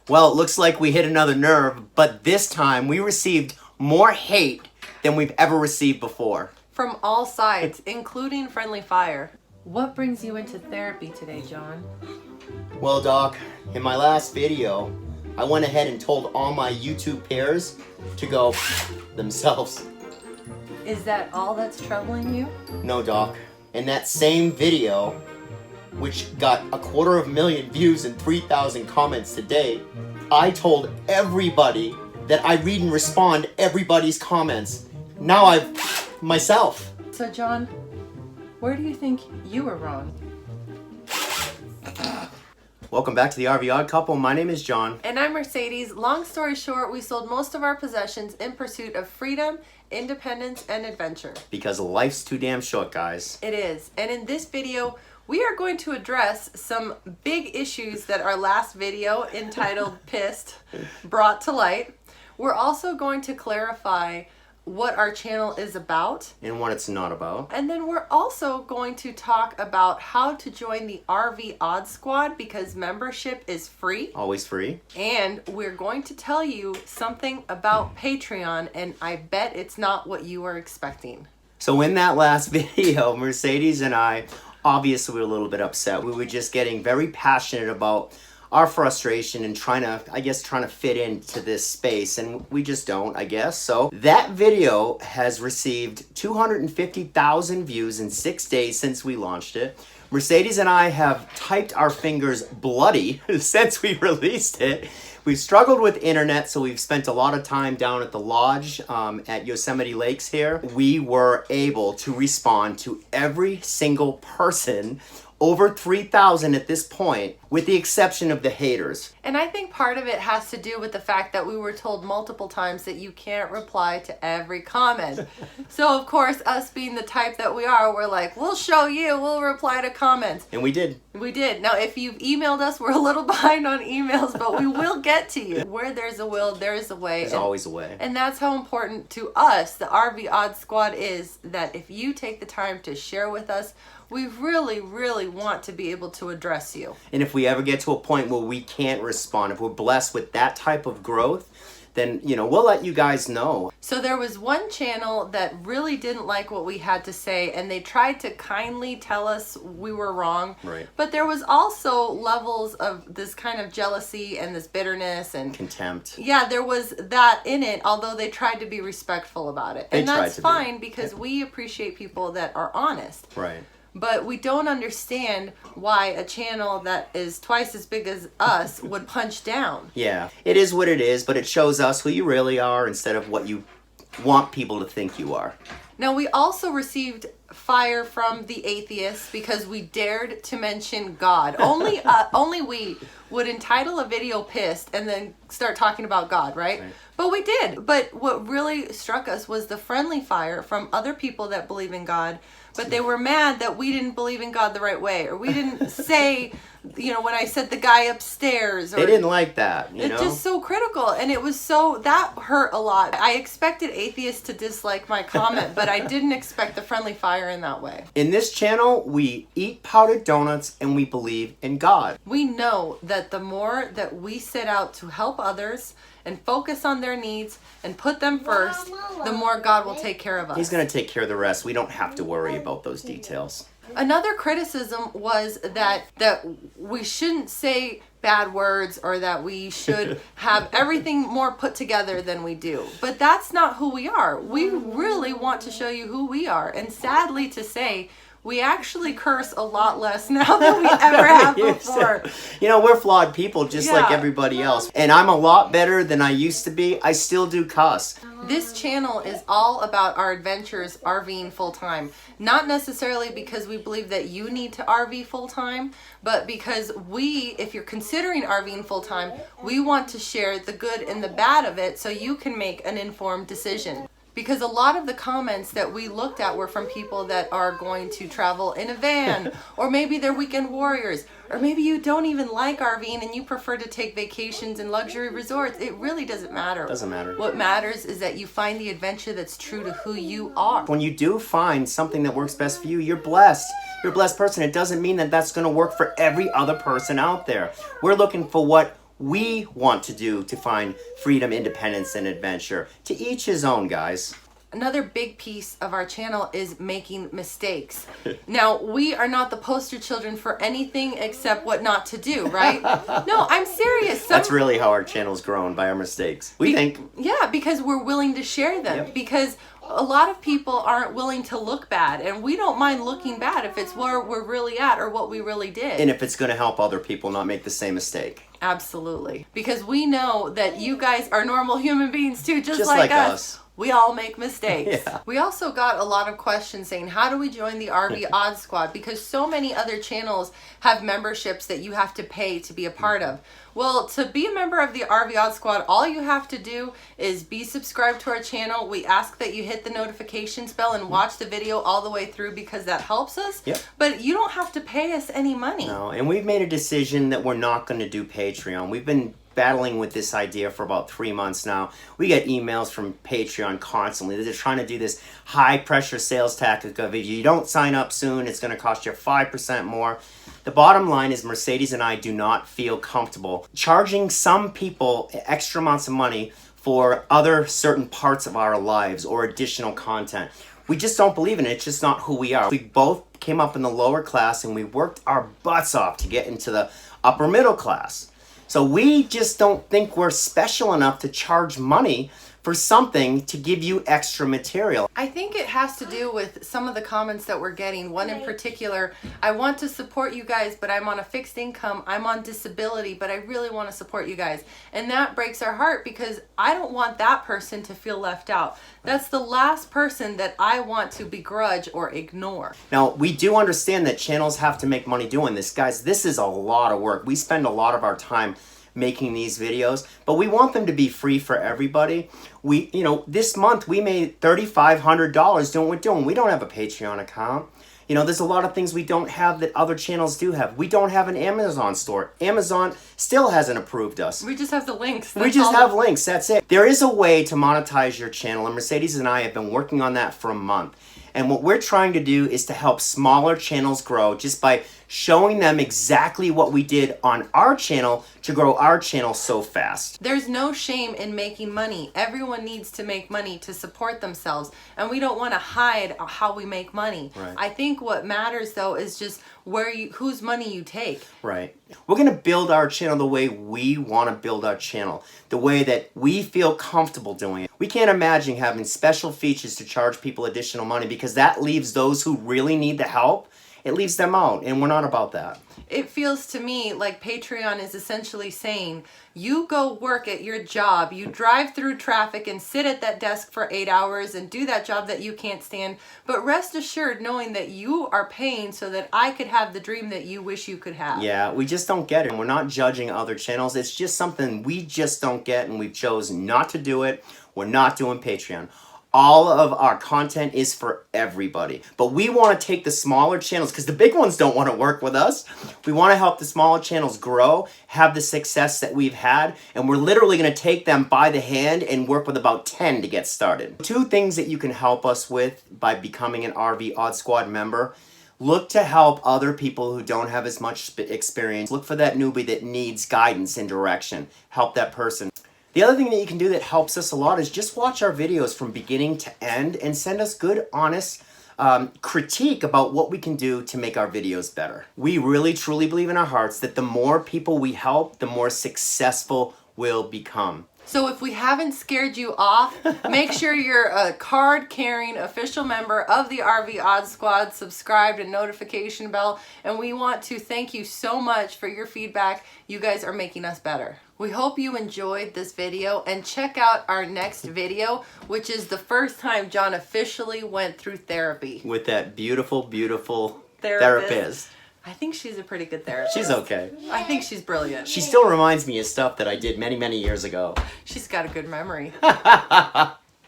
Well, it looks like we hit another nerve, but this time we received more hate than we've ever received before. From all sides, including friendly fire. What brings you into therapy today, John? Well, Doc, in my last video, I went ahead and told all my YouTube peers to go themselves. Is that all that's troubling you? No, Doc. In that same video, which got 250,000 views and 3,000 comments today, I told everybody that I read and respond everybody's comments. Now I've myself. So, John, where do you think you were wrong? Welcome back to the RV Odd Couple. My name is John. And I'm Mercedes. Long story short, we sold most of our possessions in pursuit of freedom, independence, and adventure. Because life's too damn short, guys. It is. And in this video, we are going to address some big issues that our last video, entitled Pissed, brought to light. We're also going to clarify what our channel is about. And what it's not about. And then we're also going to talk about how to join the RV Odd Squad because membership is free. Always free. And we're going to tell you something about Patreon, and I bet it's not what you were expecting. So in that last video, Mercedes and I, obviously we were a little bit upset. We were just getting very passionate about our frustration and trying to fit into this space, and we just don't, I guess. So that video has received 250,000 views in 6 days since we launched it. Mercedes and I have typed our fingers bloody since we released it. We've struggled with internet, so we've spent a lot of time down at the lodge at Yosemite Lakes here. We were able to respond to every single person, over 3,000 at this point, with the exception of the haters. And I think part of it has to do with the fact that we were told multiple times that you can't reply to every comment. So of course, us being the type that we are, we're like, we'll show you, we'll reply to comments. And we did. We did. Now, if you've emailed us, we're a little behind on emails, but we will get to you. Where there's a will, there is a way. There's always a way. And that's how important to us, the RV Odd Squad, is that if you take the time to share with us, we really, really want to be able to address you. And if we ever get to a point where we can't respond, if we're blessed with that type of growth, then, we'll let you guys know. So there was one channel that really didn't like what we had to say, and they tried to kindly tell us we were wrong. Right. But there was also levels of this kind of jealousy and this bitterness and contempt. Yeah, there was that in it, although they tried to be respectful about it. And that's fine because we appreciate people that are honest. Right. But we don't understand why a channel that is twice as big as us would punch down. Yeah, it is what it is, but it shows us who you really are instead of what you want people to think you are. Now, we also received fire from the atheists because we dared to mention God. Only we would entitle a video Pissed and then start talking about God, right? But we did. But what really struck us was the friendly fire from other people that believe in God, but they were mad that we didn't believe in God the right way, or we didn't say, when I said the guy upstairs. Or, they didn't like that, It's just so critical, and it was that hurt a lot. I expected atheists to dislike my comment, but I didn't expect the friendly fire in that way. In this channel, we eat powdered donuts and we believe in God. We know that the more that we set out to help others and focus on their needs and put them first, the more God will take care of us. He's going to take care of the rest. We don't have to worry about those details. Another criticism was that we shouldn't say bad words or that we should have everything more put together than we do. But that's not who we are. We really want to show you who we are. And sadly to say, we actually curse a lot less now than we ever have before. We're flawed people just like everybody else. And I'm a lot better than I used to be. I still do cuss. This channel is all about our adventures RVing full-time. Not necessarily because we believe that you need to RV full-time, but because if you're considering RVing full-time, we want to share the good and the bad of it so you can make an informed decision. Because a lot of the comments that we looked at were from people that are going to travel in a van, or maybe they're weekend warriors, or maybe you don't even like RVing and you prefer to take vacations in luxury resorts. It really doesn't matter. Doesn't matter. What matters is that you find the adventure that's true to who you are. When you do find something that works best for you, you're blessed. You're a blessed person. It doesn't mean that that's going to work for every other person out there. We're looking for what we want to do to find freedom, independence, and adventure. To each his own, guys. Another big piece of our channel is making mistakes. Now, we are not the poster children for anything except what not to do, right? No, I'm serious. That's really how our channel's grown, by our mistakes. We think. Yeah, because we're willing to share them. Yep. Because a lot of people aren't willing to look bad, and we don't mind looking bad if it's where we're really at or what we really did. And if it's going to help other people not make the same mistake. Absolutely. Because we know that you guys are normal human beings too, just like us. us. We all make mistakes. Yeah. We also got a lot of questions saying, how do we join the RV Odd Squad? Because so many other channels have memberships that you have to pay to be a part of. Well, to be a member of the RV Odd Squad, all you have to do is be subscribed to our channel. We ask that you hit the notifications bell and watch the video all the way through because that helps us. Yep. But you don't have to pay us any money. No, and we've made a decision that we're not going to do Patreon. We've been battling with this idea for about 3 months now. We get emails from Patreon constantly. They're trying to do this high pressure sales tactic of if you don't sign up soon, it's going to cost you 5% more. The bottom line is Mercedes and I do not feel comfortable charging some people extra amounts of money for other certain parts of our lives or additional content. We just don't believe in it. It's just not who we are. We both came up in the lower class and we worked our butts off to get into the upper middle class. So we just don't think we're special enough to charge money for something to give you extra material. I think it has to do with some of the comments that we're getting. One in particular, I want to support you guys, but I'm on a fixed income. I'm on disability, but I really want to support you guys. And that breaks our heart because I don't want that person to feel left out. That's the last person that I want to begrudge or ignore. Now, we do understand that channels have to make money doing this. Guys, this is a lot of work. We spend a lot of our time making these videos, but we want them to be free for everybody. This month we made $3,500 doing what we're doing. We don't have a Patreon account. There's a lot of things we don't have that other channels do have. We don't have an Amazon store. Amazon still hasn't approved us. We just have the links. We just have links, that's it. There is a way to monetize your channel, and Mercedes and I have been working on that for a month. And what we're trying to do is to help smaller channels grow just by showing them exactly what we did on our channel to grow our channel so fast. There's no shame in making money. Everyone needs to make money to support themselves, and we don't want to hide how we make money. Right. I think what matters though is just whose money you take. Right. We're going to build our channel the way we want to build our channel, the way that we feel comfortable doing it. We can't imagine having special features to charge people additional money because that leaves those who really need the help, it leaves them out, and we're not about that. It feels to me like Patreon is essentially saying, you go work at your job, you drive through traffic and sit at that desk for 8 hours and do that job that you can't stand, but rest assured knowing that you are paying so that I could have the dream that you wish you could have. Yeah, we just don't get it. And we're not judging other channels. It's just something we just don't get, and we've chosen not to do it. We're not doing Patreon. All of our content is for everybody. But we want to take the smaller channels, because the big ones don't want to work with us. We want to help the smaller channels grow, have the success that we've had, and we're literally going to take them by the hand and work with about 10 to get started. 2 things that you can help us with by becoming an RV Odd Squad member. Look to help other people who don't have as much experience. Look for that newbie that needs guidance and direction. Help that person. The other thing that you can do that helps us a lot is just watch our videos from beginning to end and send us good, honest critique about what we can do to make our videos better. We really, truly believe in our hearts that the more people we help, the more successful we'll become. So if we haven't scared you off, make sure you're a card-carrying official member of the RV Odd Squad, subscribed and notification bell, and we want to thank you so much for your feedback. You guys are making us better. We hope you enjoyed this video, and check out our next video, which is the first time John officially went through therapy. With that beautiful, beautiful therapist. I think she's a pretty good therapist. She's okay. I think she's brilliant. She still reminds me of stuff that I did many, many years ago. She's got a good memory.